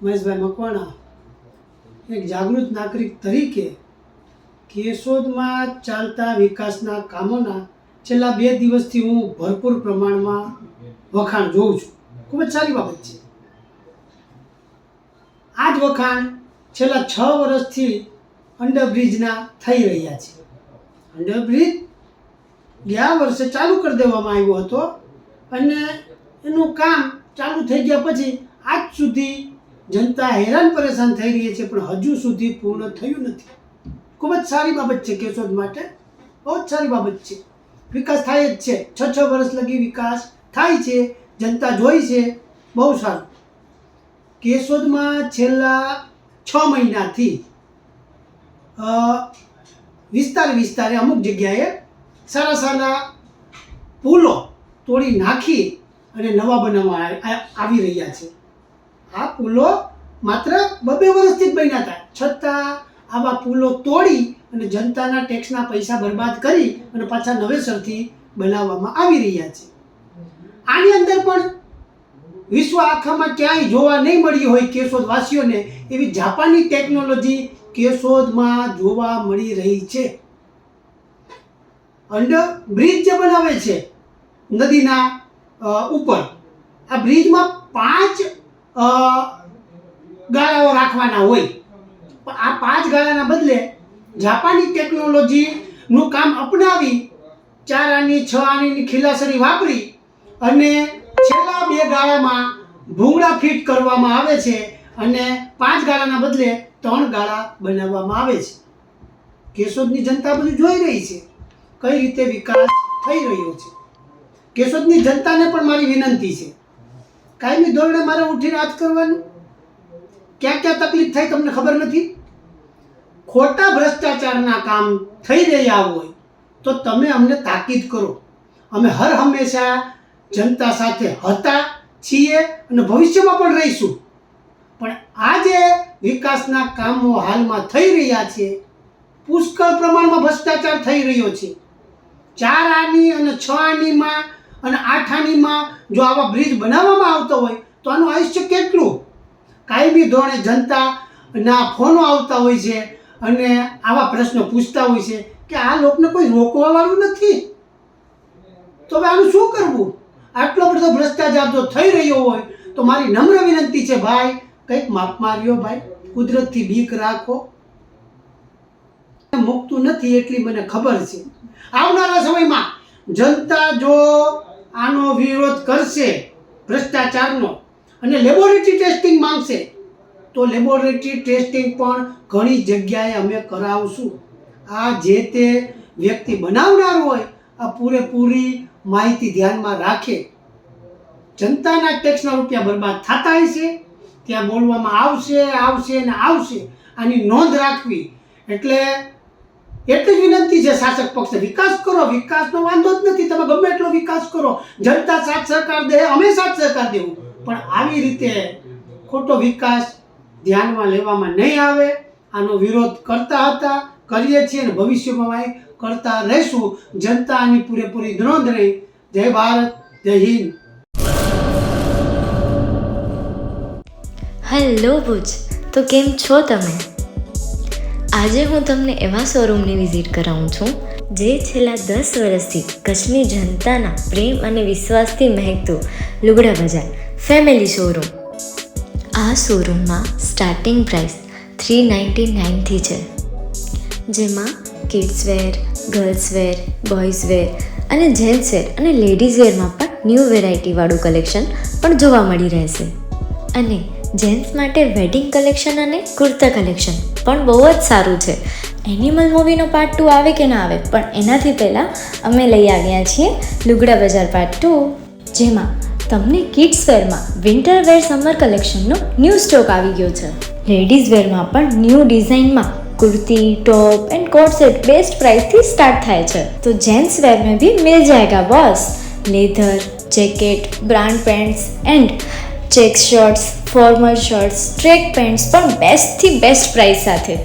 મહેશભાઈ મકવાણા એક જાગૃત નાગરિક તરીકે કેશોદમાં ચાલતા વિકાસના કામોના છેલ્લા 2 દિવસથી હું ભરપૂર પ્રમાણમાં વખાણ જોઉં છું. ખૂબ જ સારી બાબત છે. આ જ વખાણ છેલ્લા 6 વર્ષથી અંડરબ્રિજના થઈ રહ્યા છે. અંડરબ્રિજ ગયા વર્ષે ચાલુ કરી દેવામાં આવ્યો હતો અને એનું કામ ચાલુ થઈ ગયા પછી આજ સુધી જનતા હેરાન પરેશાન થઈ રહી છે, પણ હજુ સુધી પૂર્ણ થયું નથી. ખૂબ જ સારી બાબત છે. કેશોદ માટે બહુ જ સારી બાબત છે. વિકાસ થાય જ છે. 6 વર્ષ લગી વિકાસ થાય છે, જનતા જોઈ છે. બહુ સારું. કેશોદમાં છેલ્લા 6 મહિનાથી વિસ્તારે અમુક જગ્યાએ સારા પુલો તોડી નાખી અને નવા બનાવવા આવી રહ્યા છે. આ પુલો માત્ર 2 વર્ષથી જ બન્યા હતા, છતાં આવા પુલો તોડી અને જનતાના ટેક્સના પૈસા બરબાદ કરી અને પાછા નવેસરથી બનાવવામાં આવી રહ્યા છે. આની અંદર પણ વિશ્વ આખામાં ક્યાંય જોવા નહીં મળી હોય કેશોદવાસીઓને એવી જાપાની ટેકનોલોજી કેશોદમાં જોવા મળી રહી છે. અંડર બ્રિજ જે બનાવે છે નદીના ઉપર, આ બ્રિજમાં 5 ગાળાઓ રાખવાના હોય, પણ આ 5 ગાળાના બદલે જાપાની ટેકનોલોજીનું કામ અપનાવી 4 આની 6 આની ખીલાસરી વાપરી અને છેલ્લા 2 ગાળામાં ભૂંગળા ફિટ કરવામાં આવે છે અને 5 ગાળાના બદલે 3 ગાળા બનાવવામાં આવે છે. કેશોદની જનતા બધું જોઈ રહી છે કઈ રીતે વિકાસ થઈ રહ્યો છે. કેશોદની જનતાને પણ મારી વિનંતી છે, કાયમી ધોરણે મારે ઉઠીને વાત કરવાનું. ક્યાં ક્યાં તકલીફ થાય તમને ખબર નથી? ખોટા ભ્રષ્ટાચારના કામ થઈ રહ્યા હોય તો તમે અમને તાકીદ કરો. અમે હર હંમેશા જનતા સાથે હતા, છીએ અને ભવિષ્યમાં પણ રહીશું. પણ આ જે વિકાસના કામો હાલમાં થઈ રહ્યા છે, પુષ્કળ પ્રમાણમાં ભ્રષ્ટાચાર થઈ રહ્યો છે. 4 આની અને 6 આનીમાં અને 8 આનીમાં જો આવા બ્રિજ બનાવવામાં આવતો હોય તો આનું આયુષ્ય કેટલું? કાયમી ધોરણે જનતાના ફોનો આવતા હોય છે અને આવા પ્રશ્નો પૂછતા હોય છે કે આ લોકોને કોઈ રોકવાવાળું નથી, તો હવે આનું શું કરવું? આટલો બધો ભ્રષ્ટાચાર જો થઈ રહ્યો હોય તો મારી નમ્ર વિનંતી છે, ભાઈ કંઈક માપ માર્યો, ભાઈ કુદરતથી બીક રાખો. મુકતું નથી એટલી મને ખબર છે. આવનારા સમયમાં જનતા જો આનો વિરોધ કરશે ભ્રષ્ટાચારનો અને લેબોરેટરી ટેસ્ટિંગ માંગશે તો લેબોરેટરી ટેસ્ટિંગ પણ ઘણી જગ્યાએ અમે કરાવશું. આ જે તે વ્યક્તિ બનાવનાર હોય આ પૂરેપૂરી માહિતી ધ્યાનમાં રાખે. જનતાના ટેક્સના રૂપિયા બરબાદ થતા હશે ત્યાં બોલવામાં આવશે ને આવશે. આની નોંધ રાખવી. એટલે એટલી જ વિનંતી છે શાસક પક્ષે, વિકાસ કરો. વિકાસનો વાંધો જ નથી, તમે ગમે એટલો વિકાસ કરો, જનતા સાથ સહકાર દે, અમે સાથ સહકાર દેવું, પણ આવી રીતે ખોટો વિકાસ ધ્યાનમાં લેવામાં નહીં આવે. આનો વિરોધ કરતા હતા, કરીએ છીએ અને ભવિષ્યમાં કરતા રહીશું. જનતા આની પૂરેપૂરી નોંધ રહી. જય ભારત, જય હિન્દ. હેલો ભુજ, તો કેમ છો તમે? આજે હું તમને એવા શોરૂમની વિઝિટ કરાવું છું જે છેલ્લા 10 વર્ષથી કચ્છની જનતાના પ્રેમ અને વિશ્વાસથી મહેકતું લુગડા બજાર ફેમિલી શોરૂમ. આ શોરૂમમાં સ્ટાર્ટિંગ પ્રાઇસ 399થી છે, જેમાં kids wear, girls wear, boys wear અને જેન્ટ્સ વેર અને લેડીઝ વેરમાં પણ ન્યૂ વેરાયટીવાળું કલેક્શન પણ જોવા મળી રહેશે. અને જેન્ટ્સ માટે વેડિંગ કલેક્શન અને કુર્તા કલેક્શન પણ બહુ જ સારું છે. એનિમલ મૂવીનો પાર્ટ 2 આવે કે ના આવે, પણ એનાથી પહેલાં અમે લઈ આવ્યા છીએ લુગડા બજાર પાર્ટ 2, જેમાં તમને કિડ્સ વેરમાં વિન્ટર વેર સમર કલેક્શનનો ન્યૂ સ્ટોક આવી ગયો છે. લેડીઝ વેરમાં પણ ન્યૂ ડિઝાઇનમાં kurti, top and coat set best price थी स्टार्ट थाय छे। तो जेंट्स वेर में भी मिल जाएगा boss. Leather, jacket, brand pants and check shirts, formal shirts, track pants पर बेस्ट थी बेस्ट प्राइस साथे।